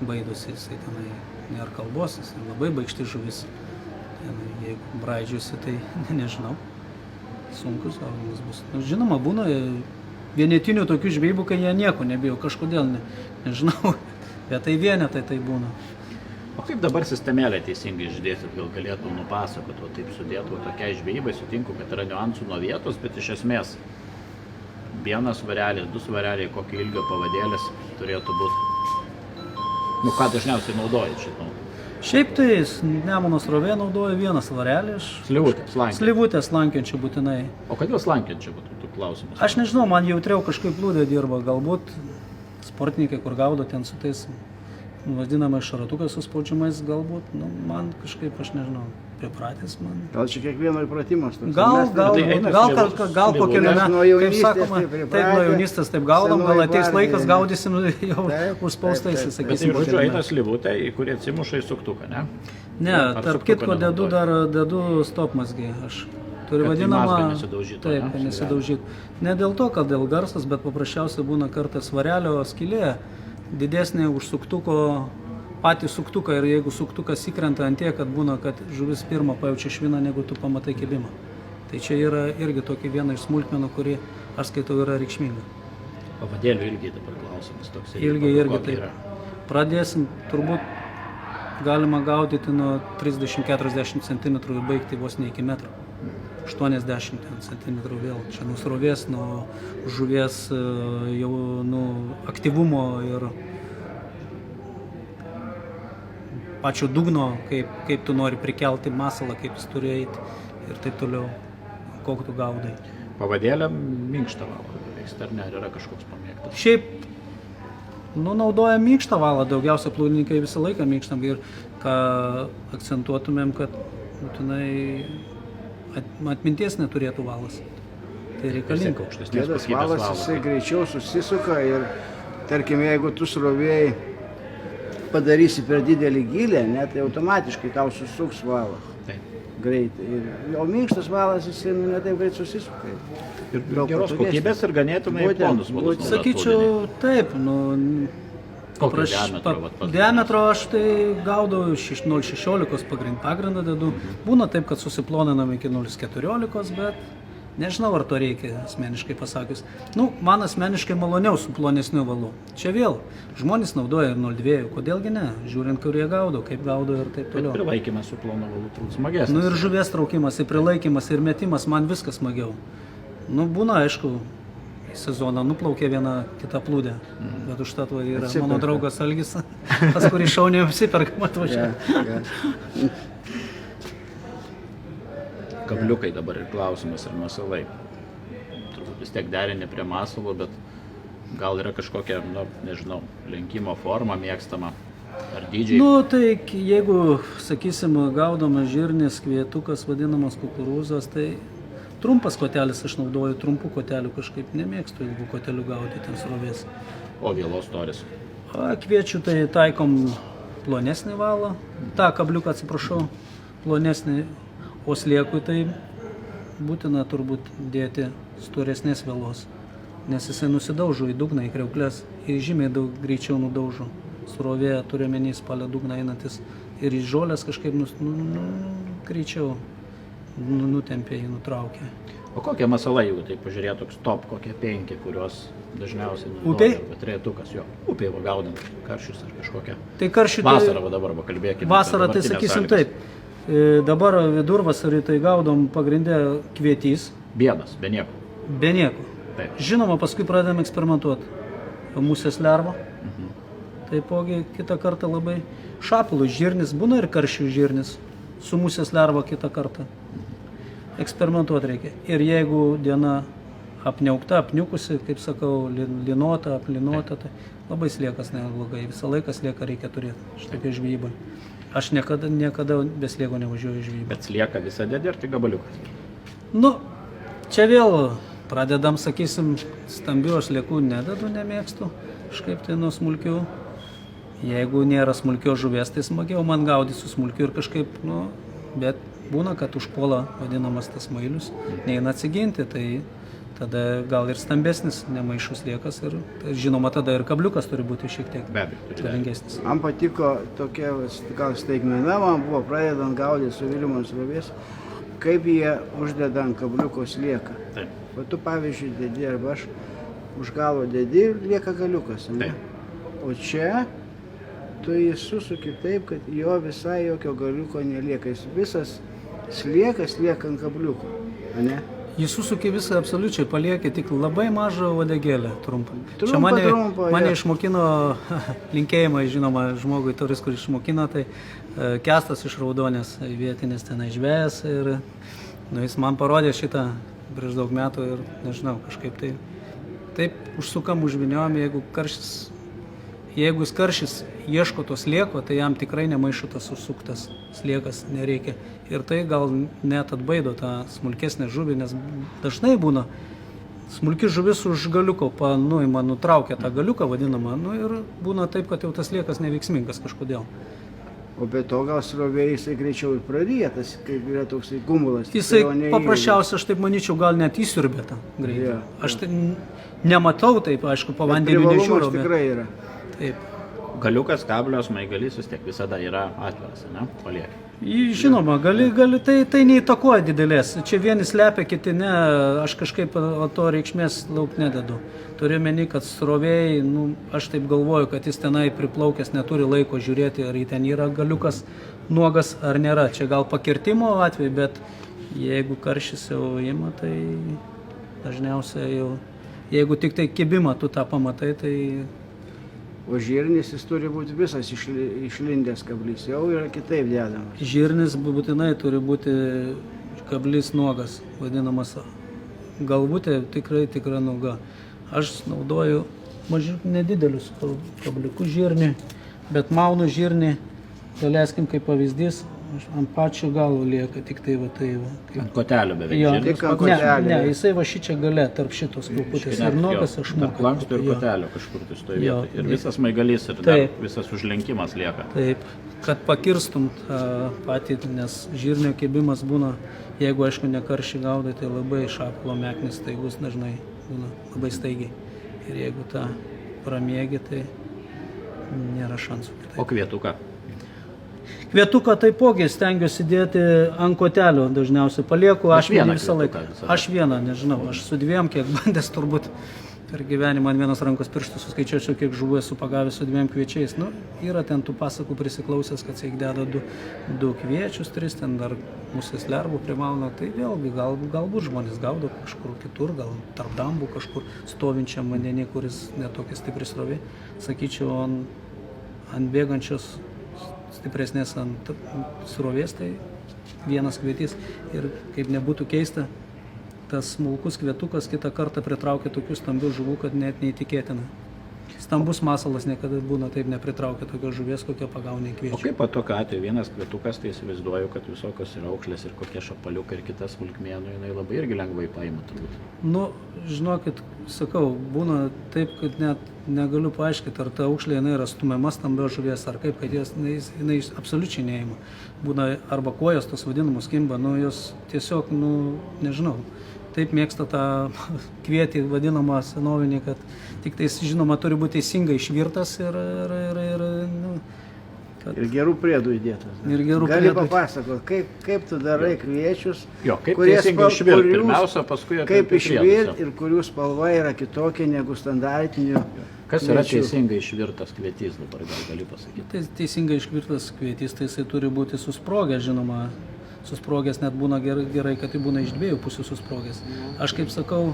baidosi, jisai tenai nėra kalbos, jisai labai baikšti žuvis. Ten, jeigu braidžiuosi, tai nežinau, sunkus gaudimas bus. Nu, žinoma, būna vienetinių tokių žvejybų, kai jie nieko nebijo, kažkodėl, nežinau, bet tai vienetai tai būna. O kaip dabar sistemėlę teisingai išdėsit, gal galėtum nupasakoti, o taip sudėtų tokiai žvejybai, sutinku, kad yra niuansų nuo vietos, bet iš esmės vienas svarelis, 2 svareliai, kokio ilgio pavadėlis turėtų būti. Nu, ką dažniausiai naudojat šitą? Šiaip tai Nemuno srovė naudoja vieną svarelį. Slivutę, slankį. Slivutę slankiančią būtinai. O kodėl slankiančią būtų klausimas? Aš nežinau, man jautriau kažkaip plūdė dirba, galbūt sportininkai, kur gaudo ten su tais vadinamais šratukas su spaudžiamais, galbūt, nu, man kažkaip, aš nežinau, pripratęs man. Gal čia kiekvieno įpratimas toks. Gal po kelių metų, kaip sakoma, taip nuo jaunystės taip gaudom, gal ateis laikas, gaudysim jau užspaustais, Bet tai, sakysim. žodžiu, eina slivutė, į kurį atsimuša į suktuką, ne? Ne, Ar tarp suktuko kitko nenaudoji? dedu stopmazgį aš Turi Kad į vadinamą... mazgą nesidaužytų, Taip, ne? kad nesidaužytų. Ne dėl to, kad dėl garsas, bet paprasčiausiai būna kartais svarelio skylė didesnė už suktuko, patį suktuką, ir jeigu suktukas įkrenta ant tiek, kad būna, kad žuvis pirmą pajaučia šviną, negu tu pamatai kibimą. Tai čia yra irgi tokia viena iš smulkmenų, kuri, aš skaitau, yra reikšminga. Pavadėlių ilgiai dabar klausimas toks. Ilgiai irgi taip. Pradėsim, turbūt galima gaudyti nuo 30-40 cm ir baigti vos ne iki metro. 80 cm vėl. Čia nusrovės, nuo žuvies jau aktyvumo ir pačio dugno, kaip tu nori prikelti masalą, kaip jis turi eiti ir taip toliau, kokį tu gaudai. Pavadėlė minkštą valą, ar ne, ar yra kažkoks pamėgtas? Šiaip, naudoja minkštą valą, daugiausia plūdininkai visą laiką minkštam ir ką akcentuotumėm, kad būtinai atminties neturėtų valas. Tai reikalinga. Kėdas valas, jisai greičiau susisuka ir, tarkim, jeigu tu srovėjai padarysi per didelį gylę, net tai automatiškai tau susuks valas. Greitai. O minkštas valas, jisai ne taip greit susisuka. Ir geros kokybės ir ganėtinai plonus valus. Sakyčiau, taip. Kokio diametro? Diametro aš tai gaudau 0,16 pagrindą dedu. Būna taip, kad susiploninam iki 0,14, bet nežinau, ar to reikia, asmeniškai pasakius. Man asmeniškai maloniau su plonesniu valu. Čia vėl, žmonės naudoja ir 0,2, kodėlgi ne, žiūrint, kur jie gaudo, kaip gaudo ir taip toliau. Bet prilaikymas su plonu valu turbūt smagesnis. Ir žuvies traukimas, ir prilaikymas, ir metimas, man viskas smagiau. Būna, aišku, į sezoną nuplaukė vieną kitą plūdę, bet užtat yra mano draugas Algis, pas kurį šauniai apsiperkam atvažiuoja. Kabliukai dabar ir klausimas, ir masalai. Turbūt vis tiek derinė prie masalo, bet gal yra kažkokia, nežinau, lenkimo forma mėgstama, ar dydžiai? Tai jeigu, sakysim, gaudomas žirnis, kvietukas, vadinamas kukurūzas, tai trumpas kotelis aš naudoju, trumpų kotelių kažkaip nemėgstu, ilgų kotelių gaudyti ten srovės. O vielos storis? Kviečių tai taikom plonesnį valą, tą kabliuką atsiprašau, plonesnį, o sliekui tai būtina turbūt dėti storesnės vielos, nes jisai nusidaužo į dugną, į kriauklės ir žymiai daug greičiau nudaužo. Srovė turi menys palė dugną einantis ir į žolės kažkaip greičiau nutempė, jį nutraukė. O kokie masalai, jeigu tai pažiūrėt, toks top, kokie 5, kuriuos dažniausiai naudoja? Upiai? Trejetukas, jo. Upiai gaudant karšius ar kažkokią. Tai karšių vasarą dabar pakalbėkime. Vasarą tai sakysim taip. Dabar vidurvasarį tai gaudom pagrindę kvietys. Biedas, be nieko. Be nieko. Taip. Žinoma, paskui pradedam eksperimentuoti. Musės lerva. Taipogi kitą kartą labai šapulų žirnis, būna ir karšių žirnis. Su musės lerva kitą kartą. Eksperimentuoti reikia. Ir jeigu diena apniaukta, apniukusi, kaip sakau, linuota, aplinuota, tai labai sliekas neblogai. Visą laiką slieką reikia turėti šitokiai žvejybai. Aš niekada be slieko nevažiuoju žvejybai. Bet slieką visą dedi ar tik gabaliukas? Čia vėl pradedam, sakysim, stambių aš sliekų nededu, nemėgstu. Kažkaip tai nuo smulkių. Jeigu nėra smulkio žuvies, tai smagiau man gaudyti su smulkiu ir kažkaip, bet būna, kad užpuola vadinamas tas mailius, neina atsiginti, tai tada gal ir stambesnis nemaišus sliekas ir žinoma tada ir kabliukas turi būti šiek tiek galingesnis. Man patiko tokia gal staigmena, man buvo pradedant gaudyti su Vilimos srovės, kaip jie uždeda ant kabliuko slieką. Taip. O tu pavyzdžiui dedi arba aš už galo dedi ir lieka galiukas. O čia tu jį susuki taip, kad jo visai jokio galiuko nelieka. Jis visas sliekas lieka ant kabliuko. Jis susuki visą absoliučiai, palieki tik labai mažą uodegėlę trumpą. Čia mane išmokino, linkėjimai žinoma žmogui turis, kur išmokino, tai Kestas iš Raudonės, vietinis tenai žvejas ir jis man parodė šitą prieš daug metų ir nežinau, kažkaip tai taip užsukam, užviniojam, jeigu jis karšis ieško to slieko, tai jam tikrai nemaišo tas užsuktas sliekas, nereikia. Ir tai gal net atbaido tą smulkesnę žuvį, nes dažnai būna smulki žuvis už galiuko, nutraukia tą galiuką vadinamą, ir būna taip, kad jau tas sliekas neveiksmingas kažkodėl. O be to gal srovė jisai greičiau ir praryja, tas kaip yra toksai gumulas. Jisai o ne paprasčiausiai, aš taip manyčiau, gal net įsiurbė tą greitį. Jo. Aš tai nematau taip, aišku, po ilgas. vandeniu Privalumas nežiūriu. tikrai yra. Taip. Galiukas, kablio, smaigalys vis tiek visada yra atviras, ne? Palieki. Žinoma, tai neįtakoja didelės. Čia vieni slepia, kiti ne. Aš kažkaip to reikšmės lauk nededu. Turiu meni, kad srovėjai, aš taip galvoju, kad jis tenai priplaukęs neturi laiko žiūrėti, ar ten yra galiukas nuogas ar nėra. Čia gal pakirtimo atveju, bet jeigu karšis jau ima, tai dažniausiai jau, jeigu tik tai kibimą tu tą pamatai, tai... O žirnis jis turi būti visas išlindęs kablys, jau yra kitaip dedamas. Žirnis būtinai turi būti kablys nuogas, vadinamas galvutė tikra nuoga. Aš naudoju nedidelius kabliukus žirnį, bet maunu žirnį, daleiskim kaip pavyzdys, ant pačio galo lieka tik tai va tai va. Ant kotelio beveik Jo, žirnis. Tik ant kotelio. ne, jisai va šičia gale, tarp šitos kulputės ir nuogas aš Tarp moku. lankstų ir Jo. kotelio kažkur tai stoji Jo. vietoj. Ir visas smaigalys ir dar Taip. visas užlenkimas lieka. Taip, kad pakirstum tą patį, nes žirnio kibimas būna, jeigu aišku nekaršį gaudai, tai labai šaplo meknis staigus dažnai būna labai staigiai. Ir jeigu tą pramiegi, tai nėra šansų. O kvietuką? Kvietuką taipogi stengiuosi dėti ant kotelio, dažniausiai palieku Aš vieną ašmenį visą laiką. kvietuką visada. Aš vieną, nežinau, aš su dviem, kiek bandęs turbūt per gyvenimą ant vienos rankos pirštų suskaičiuočiau, kiek žuvų esu pagavęs su dviem kviečiais. Nu, yra ten tų pasakų prisiklausęs, kad jis deda du kviečius, tris, ten dar musės lervų primauna, tai vėlgi galbūt žmonės gaudo kažkur kitur, gal tarp dambų kažkur stovinčiam vandenį, kuris netokia stipri srovė, sakyčiau, ant bėgančios stipresnės ant srovės, tai vienas kvietys ir kaip nebūtų keista, tas smulkus kvietukas kitą kartą pritraukia tokių stambių žuvų, kad net neįtikėtina. Stambus masalas niekada būna taip nepritraukia tokios žuvies, kokią pagauni O kviečių. kaip po tokio atveju vienas kvietukas, tai įsivaizduoju, kad visokios yra auklės ir kokie šapaliukai ir kitas smulkmėnų, jinai labai irgi lengvai paima turbūt. Nu, žinokit, sakau, būna taip, kad net negaliu paaiškinti, ar ta aukšlė jinai yra stumiama stambios žuvies, ar kaip, kad jinai absoliučiai neima. Būna arba kojos tos vadinamos kimba, jos tiesiog, nežinau, taip mėgsta tą kvietį vadinamą senovinį, kad tik tai, žinoma, turi būti teisingai išvirtas ir kad... Ir gerų priedų įdėtas. Ir gerų Gali priedų. papasakot, kaip tu darai kviečius, Jo, kaip kurie teisingai spal- išvirt kurių- pirmiausia, paskui apie kaip priedus, išvirt jo. ir kurių spalva yra kitokia negu standartinių. Kas yra kviečių. teisingai išvirtas kvietys dabar, gali pasakyti? Tai teisingai išvirtas kvietys, tai jisai turi būti susprogęs, žinoma. Susprogęs net būna gerai, kad tai būna iš dviejų pusių susprogęs. Aš kaip sakau,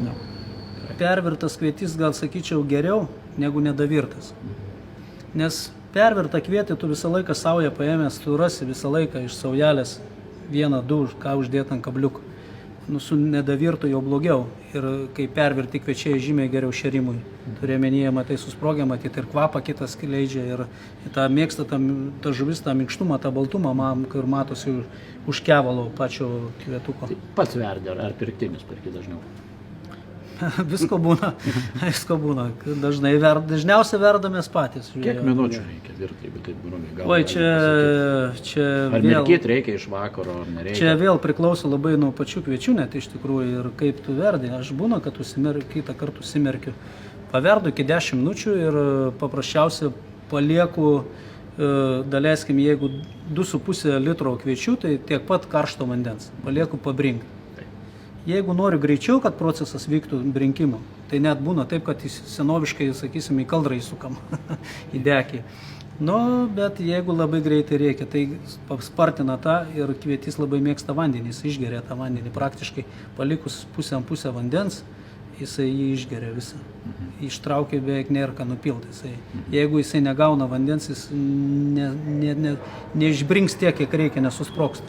pervirtas kvietys gal sakyčiau geriau negu nedavirtas. Nes pervirtą kvietį tu visą laiką saują paėmęs, tu rasi visą laiką iš saujelės vieną, du, ką uždėti ant kabliukų. Su nedavirtu jau blogiau. Ir kai pervirti kviečiai žymiai geriau šerimui. Turėmenyje, matai, susprogę matyti ir kvapą kitas leidžia. Ir tą mėgsta ta žuvis, tą minkštumą, tą baltumą, kur matosi už kevalo pačio kvietuko. Tai pats verdi ar pirktinis perki dažniau? Visko būna. Dažniausiai verdamės patys. Kiek minučių reikia virti, jeigu taip grubiai gal? Oi, čia Ar vėl... mirkyt reikia iš vakaro, ar nereikia? Čia vėl priklauso labai nuo pačių kviečių net iš tikrųjų ir kaip tu verdi. Aš būna, kad kitą kartą užsimerkiu. Paverdu iki 10 minučių ir paprasčiausiai palieku, daleiskim, jeigu 2,5 litro kviečių, tai tiek pat karšto vandens. Palieku pabrinkti. Jeigu noriu greičiau, kad procesas vyktų brinkimo, tai net būna taip, kad senoviškai, sakysim, į kaldrą įsukam, į dekį. Bet jeigu labai greitai reikia, tai spartina tą ir kvietys labai mėgsta vandenį, jis išgeria tą vandenį praktiškai, palikus pusę ant pusę vandens, jisai jį išgeria visą. Ištraukia beveik nėra ką nupilti. Jeigu jisai negauna vandens, jis neišbrinks tiek, kiek reikia, nesusproks.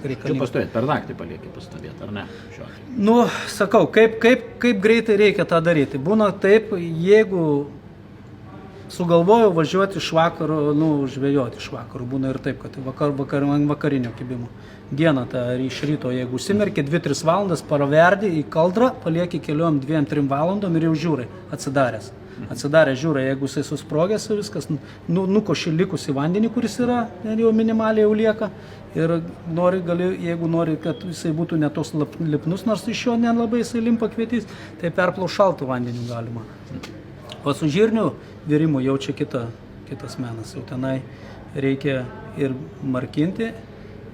Čia pastovėti, per naktį palieki pastovėti, ar ne? Šiuo atveju. Sakau, kaip greitai reikia tą daryti. Būna taip, jeigu sugalvojau važiuoti iš vakaro, žvejoti iš vakaro, būna ir taip, kad vakarinio kibimo. Dieną iš ryto, jeigu užsimerki 2-3 valandas, paraverdi į kaldrą, palieki keliom 2-3 valandom ir jau žiūrai atsidaręs. atsidarė žiūra, jeigu jisai susprogęs, viskas nukoši likusį vandenį, kuris yra, jau minimaliai jau lieka. Ir jeigu nori, kad jisai būtų netos lipnus, nors iš jo nelabai jisai limpa kvietys, tai perplaus šaltų vandenių galima. O su žirnių virimu jau čia kitas menas. Jau tenai reikia ir markinti,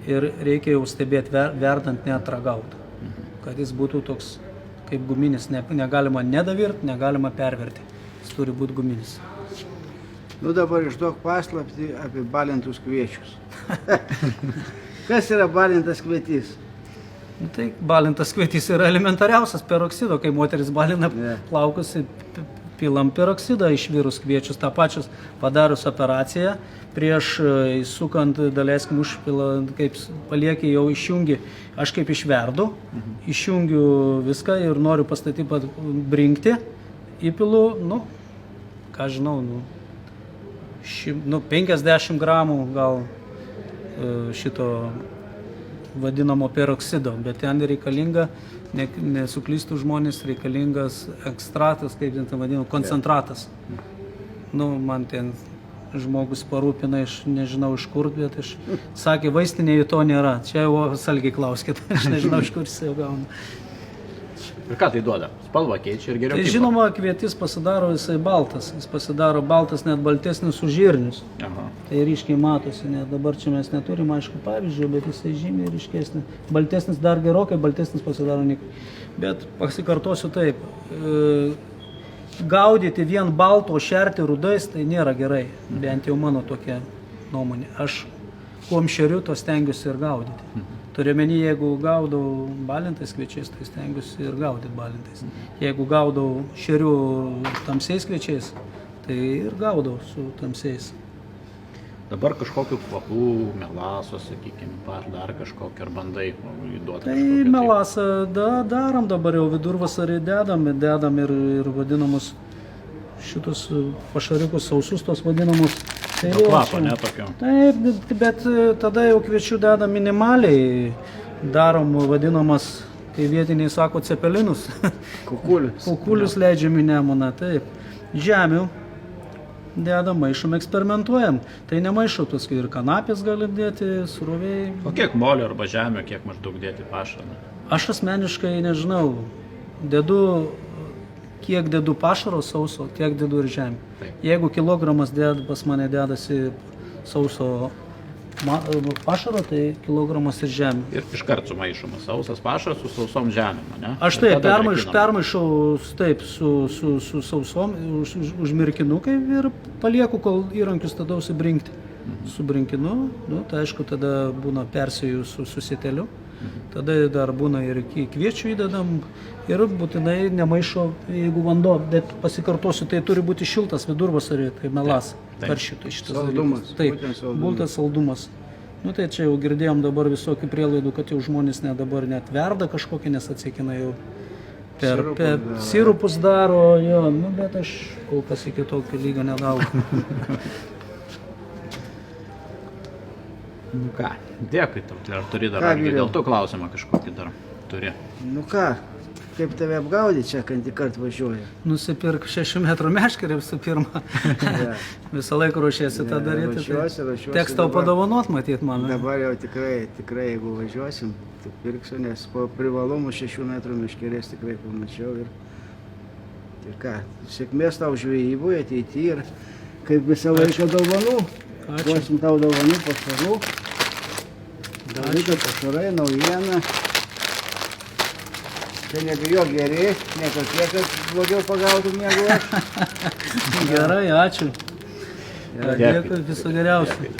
ir reikia jau stebėti verdant, net ragauti. Kad jis būtų toks kaip guminis, negalima nedavirt, negalima perverti. Jis turi būti guminis. Nu dabar išduok paslaptį apie balintus kviečius. Kas yra balintas kvietys? Nu, tai balintas kvietys yra elementariausias peroksido, kai moteris balina plaukus, pilam peroksidą išvirus kviečius. Ta pačios padarius operaciją, prieš įsukant daleiskim užpilą, kaip palieki, jau išjungi, aš kaip išverdu, išjungiu viską ir noriu pastatyti brinkti, įpilu, ką žinau, 50 gramų gal šito vadinamo peroksido, bet ten reikalinga, nesuklystų žmonės, reikalingas ekstratas, kaip ten vadinu, koncentratas. Man ten žmogus parūpina, aš nežinau iš kur, bet aš sakė, vaistinėje to nėra. Čia jau salgiai klauskit, aš nežinau iš kur jis jau gauna. Ir ką tai duoda? Spalva keičia ir geriau. Tai žinoma, kvietis pasidaro visai baltas. Jis pasidaro baltas, net baltesnis už žirnius. Tai ryškiai matosi, net dabar čia mes neturim, aišku, pavyzdžių, bet jisai žymiai ryškesnis. Baltesnis dar gerokai, baltesnis pasidaro nikai. Bet pasikartosiu taip, gaudyti vien balto, šerti rudais, tai nėra gerai. Bent jau mano tokia nuomonė. Aš kuom šeriu, to stengiuosi ir gaudyti. Turiuomenį, jeigu gaudau balintais kviečiais, tai stengiuosi ir gaudyti balintais. Jeigu gaudau šeriu tamsiais kviečiais, tai ir gaudau su tamsiais. Dabar kažkokiu kvapų, melaso, sakykime, ar dar kažkokį, ar bandai įduoti Tai kažkokią. melasą darom dabar jau vidurvasarį dedam ir vadinamus šitus pašariukus, sausus tos vadinamus. Tai kvapo, ne tokio. Taip, bet tada jau kviečių dedam minimaliai, darom vadinamas, kai vietiniai sako, cepelinus. Kukulius. Kukulius leidžiam į Nemuną, taip. Žemių dedam, maišom, eksperimentuojam. Tai nemaišau, paskui ir kanapės galim dėti, suroviai. O kiek molio arba žemio, kiek maždaug dėti pašarą? Aš asmeniškai nežinau, kiek dedu pašaro sauso, tiek dedu ir žemę. Jeigu kilogramas pas mane dedasi sauso pašaro, tai kilogramas ir žemė. Ir iškart sumaišomas sausas pašaras su sausom žemėm, ne? Aš taip permaišau taip su sausom, užmirkinukai ir palieku, kol įrankius tada užsibrinkti. Subrinkinu, tai aišku, tada būna persijų su susiteliu. Tada dar būna ir kviečių įdedam ir būtinai nemaišo, jeigu vanduo, bet pasikartosiu, tai turi būti šiltas vidurvasarį, kai melas karšytų šitas dalykas. Taip, būtas saldumas. Tai čia jau girdėjom dabar visokių prielaidų, kad jau žmonės dabar net verda kažkokį, nes atsakina jau per sirupus daro, bet aš kol kas iki tokio lygio nedau. Ką, dėkui tau, ar turi dar, dėl to klausimą kažkokį dar turi. Kaip tave apgaudyti čia, kai tik kart važiuoja? Nusipirk 6 metrų meškerį visų pirma. Visą laiką ruošiesi tą daryti. Ruošiuosi. Teks tau padovanot, matyt, man. Dabar jau tikrai, jeigu važiuosim, tai pirksiu, nes po privalumų 6 metrų meškerės tikrai pamačiau. Ir ką, sėkmės tau žvejyboje ateityje ir kaip visą laiką dovanų. Duosim tau dovanų, pašarų. Dalyka pašarai, naujiena. Tai nebijok geri, ne tokie, kad blogiau pagautum negu aš. Gerai, ačiū. Dėkui, viso geriausio.